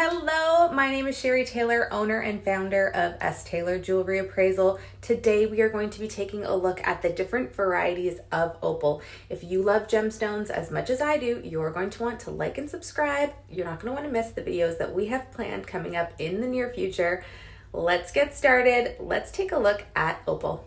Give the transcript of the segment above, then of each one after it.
Hello, my name is Sherry Taylor, owner and founder of S. Taylor Jewelry Appraisal. Today we are going to be taking a look at the different varieties of opal. If you love gemstones as much as I do, you're going to want to like and subscribe. You're not going to want to miss the videos that we have planned coming up in the near future. Let's get started. Let's take a look at opal.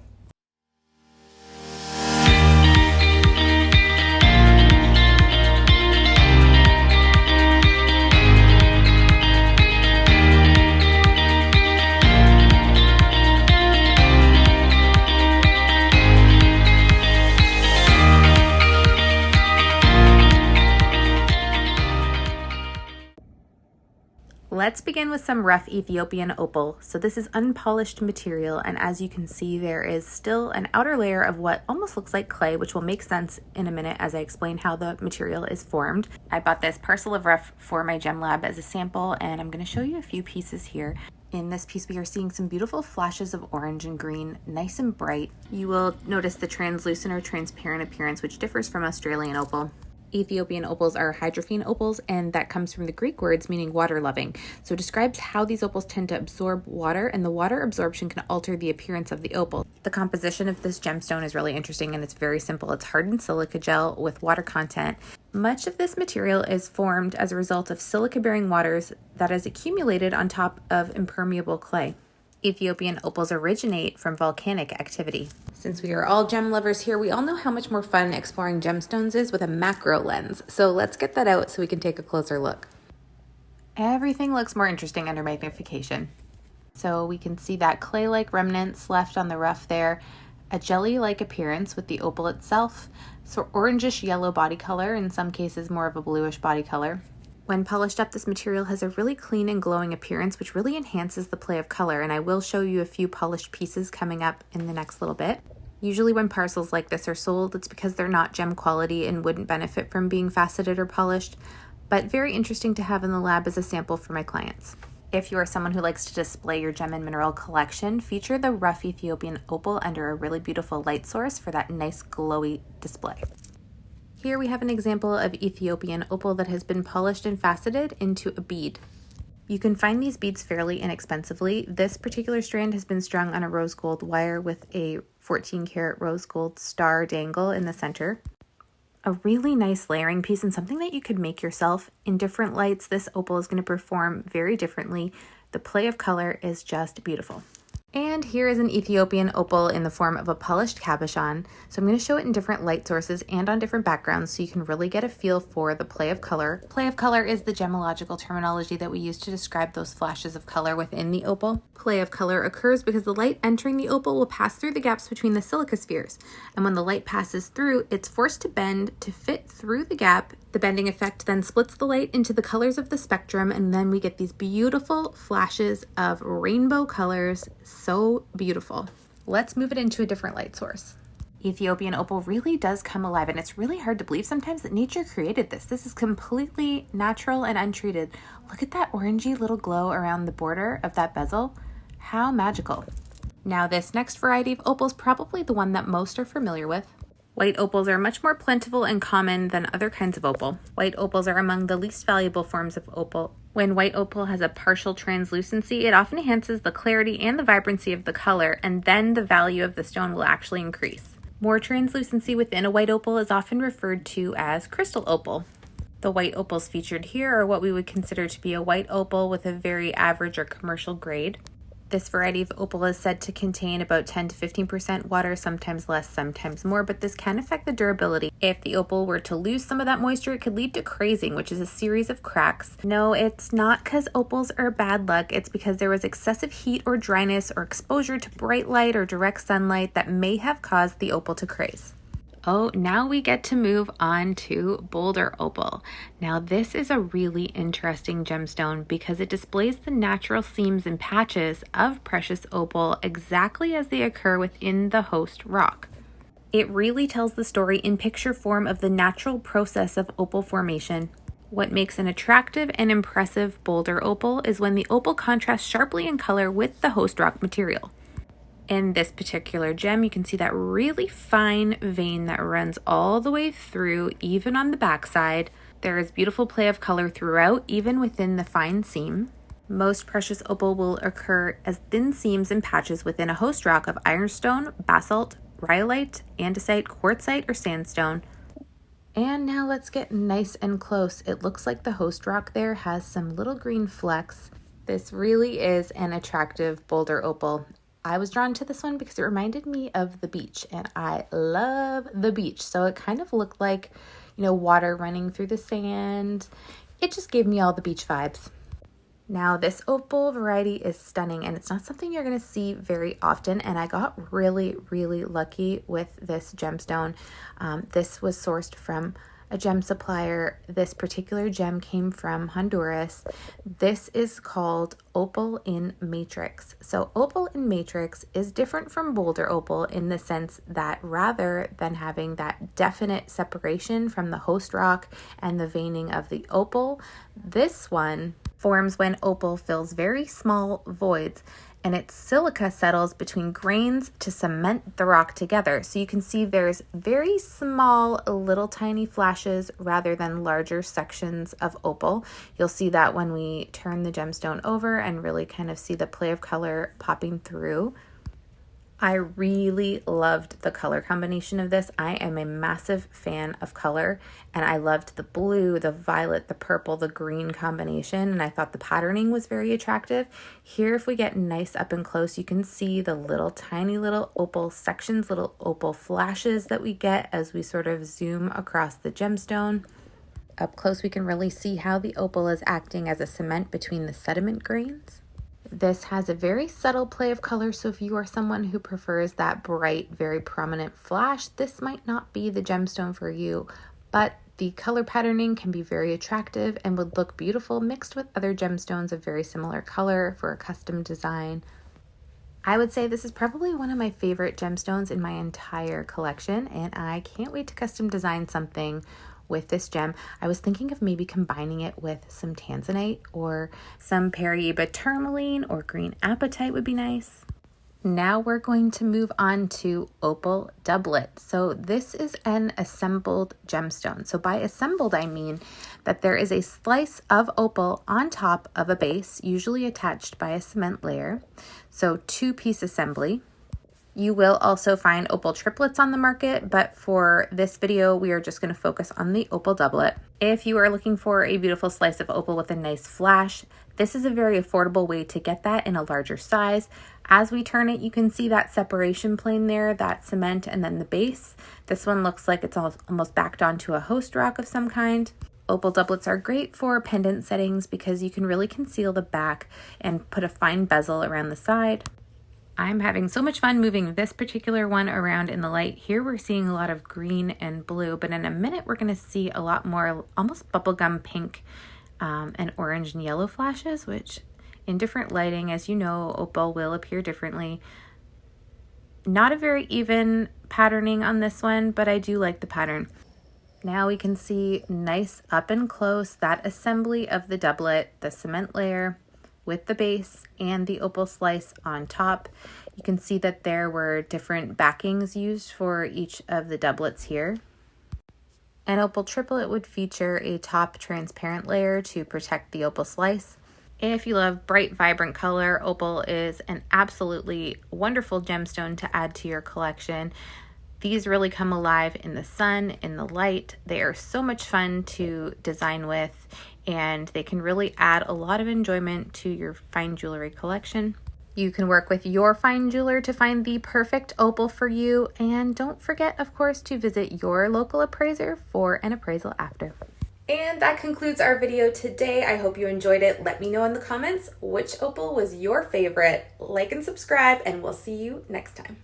Let's begin with some rough Ethiopian opal. So this is unpolished material, and as you can see, there is still an outer layer of what almost looks like clay, which will make sense in a minute as I explain how the material is formed. I bought this parcel of rough for my gem lab as a sample, and I'm going to show you a few pieces here. In this piece, we are seeing some beautiful flashes of orange and green, nice and bright. You will notice the translucent or transparent appearance, which differs from Australian opal. Ethiopian opals are hydrophene opals, and that comes from the Greek words meaning water-loving. So it describes how these opals tend to absorb water, and the water absorption can alter the appearance of the opal. The composition of this gemstone is really interesting, and it's very simple. It's hardened silica gel with water content. Much of this material is formed as a result of silica-bearing waters that has accumulated on top of impermeable clay. Ethiopian opals originate from volcanic activity. Since we are all gem lovers here, we all know how much more fun exploring gemstones is with a macro lens. So let's get that out so we can take a closer look. Everything looks more interesting under magnification. So we can see that clay-like remnants left on the rough there, a jelly-like appearance with the opal itself, so orangish yellow body color, in some cases more of a bluish body color. When polished up, this material has a really clean and glowing appearance, which really enhances the play of color, and I will show you a few polished pieces coming up in the next little bit. Usually when parcels like this are sold, it's because they're not gem quality and wouldn't benefit from being faceted or polished, but very interesting to have in the lab as a sample for my clients. If you are someone who likes to display your gem and mineral collection, feature the rough Ethiopian opal under a really beautiful light source for that nice glowy display. Here we have an example of Ethiopian opal that has been polished and faceted into a bead. You can find these beads fairly inexpensively. This particular strand has been strung on a rose gold wire with a 14 karat rose gold star dangle in the center. A really nice layering piece and something that you could make yourself. In different lights, this opal is going to perform very differently. The play of color is just beautiful. And here is an Ethiopian opal in the form of a polished cabochon. So I'm going to show it in different light sources and on different backgrounds so you can really get a feel for the play of color. Play of color is the gemological terminology that we use to describe those flashes of color within the opal. Play of color occurs because the light entering the opal will pass through the gaps between the silica spheres. And when the light passes through, it's forced to bend to fit through the gap. The bending effect then splits the light into the colors of the spectrum, and then we get these beautiful flashes of rainbow colors. So beautiful. Let's move it into a different light source. Ethiopian opal really does come alive, and it's really hard to believe sometimes that nature created this. This is completely natural and untreated. Look at that orangey little glow around the border of that bezel. How magical. Now this next variety of opal is probably the one that most are familiar with. White opals are much more plentiful and common than other kinds of opal. White opals are among the least valuable forms of opal. When white opal has a partial translucency, it often enhances the clarity and the vibrancy of the color, and then the value of the stone will actually increase. More translucency within a white opal is often referred to as crystal opal. The white opals featured here are what we would consider to be a white opal with a very average or commercial grade. This variety of opal is said to contain about 10 to 15% water, sometimes less, sometimes more, but this can affect the durability. If the opal were to lose some of that moisture, it could lead to crazing, which is a series of cracks. No, it's not because opals are bad luck. It's because there was excessive heat or dryness or exposure to bright light or direct sunlight that may have caused the opal to craze. Oh, now we get to move on to Boulder Opal. Now this is a really interesting gemstone because it displays the natural seams and patches of precious opal exactly as they occur within the host rock. It really tells the story in picture form of the natural process of opal formation. What makes an attractive and impressive Boulder Opal is when the opal contrasts sharply in color with the host rock material. In this particular gem, you can see that really fine vein that runs all the way through, even on the backside. There is beautiful play of color throughout, even within the fine seam. Most precious opal will occur as thin seams and patches within a host rock of ironstone, basalt, rhyolite, andesite, quartzite, or sandstone. And now let's get nice and close. It looks like the host rock there has some little green flecks. This really is an attractive Boulder Opal. I was drawn to this one because it reminded me of the beach, and I love the beach. So it kind of looked like, water running through the sand. It just gave me all the beach vibes. Now this opal variety is stunning, and it's not something you're going to see very often, and I got really, really lucky with this gemstone. This was sourced from a gem supplier. This particular gem came from Honduras. This is called Opal in Matrix. So Opal in Matrix is different from Boulder Opal in the sense that rather than having that definite separation from the host rock and the veining of the opal, this one forms when opal fills very small voids and its silica settles between grains to cement the rock together. So you can see there's very small, little tiny flashes rather than larger sections of opal. You'll see that when we turn the gemstone over and really kind of see the play of color popping through. I really loved the color combination of this. I am a massive fan of color, and I loved the blue, the violet, the purple, the green combination, and I thought the patterning was very attractive. Here, if we get nice up and close, you can see the little tiny little opal sections, little opal flashes that we get as we sort of zoom across the gemstone. Up close, we can really see how the opal is acting as a cement between the sediment grains. This has a very subtle play of color, so if you are someone who prefers that bright, very prominent flash, this might not be the gemstone for you, but the color patterning can be very attractive and would look beautiful mixed with other gemstones of very similar color for a custom design. I would say this is probably one of my favorite gemstones in my entire collection, and I can't wait to custom design something with this gem. I was thinking of maybe combining it with some tanzanite or some Paraíba tourmaline or green apatite would be nice. Now we're going to move on to Opal Doublet. So this is an assembled gemstone. So by assembled, I mean that there is a slice of opal on top of a base, usually attached by a cement layer. So two-piece assembly. You will also find opal triplets on the market, but for this video, we are just going to focus on the opal doublet. If you are looking for a beautiful slice of opal with a nice flash, this is a very affordable way to get that in a larger size. As we turn it, you can see that separation plane there, that cement, and then the base. This one looks like it's almost backed onto a host rock of some kind. Opal doublets are great for pendant settings because you can really conceal the back and put a fine bezel around the side. I'm having so much fun moving this particular one around in the light. Here we're seeing a lot of green and blue, but in a minute we're going to see a lot more almost bubblegum pink and orange and yellow flashes, which in different lighting, as you know, opal will appear differently. Not a very even patterning on this one, but I do like the pattern. Now we can see nice up and close that assembly of the doublet, the cement layer with the base and the opal slice on top. You can see that there were different backings used for each of the doublets here. An opal triplet would feature a top transparent layer to protect the opal slice. If you love bright, vibrant color, opal is an absolutely wonderful gemstone to add to your collection. These really come alive in the sun, in the light. They are so much fun to design with, and they can really add a lot of enjoyment to your fine jewelry collection. You can work with your fine jeweler to find the perfect opal for you, and don't forget, of course, to visit your local appraiser for an appraisal after. And that concludes our video today. I hope you enjoyed it. Let me know in the comments which opal was your favorite. Like and subscribe, and we'll see you next time.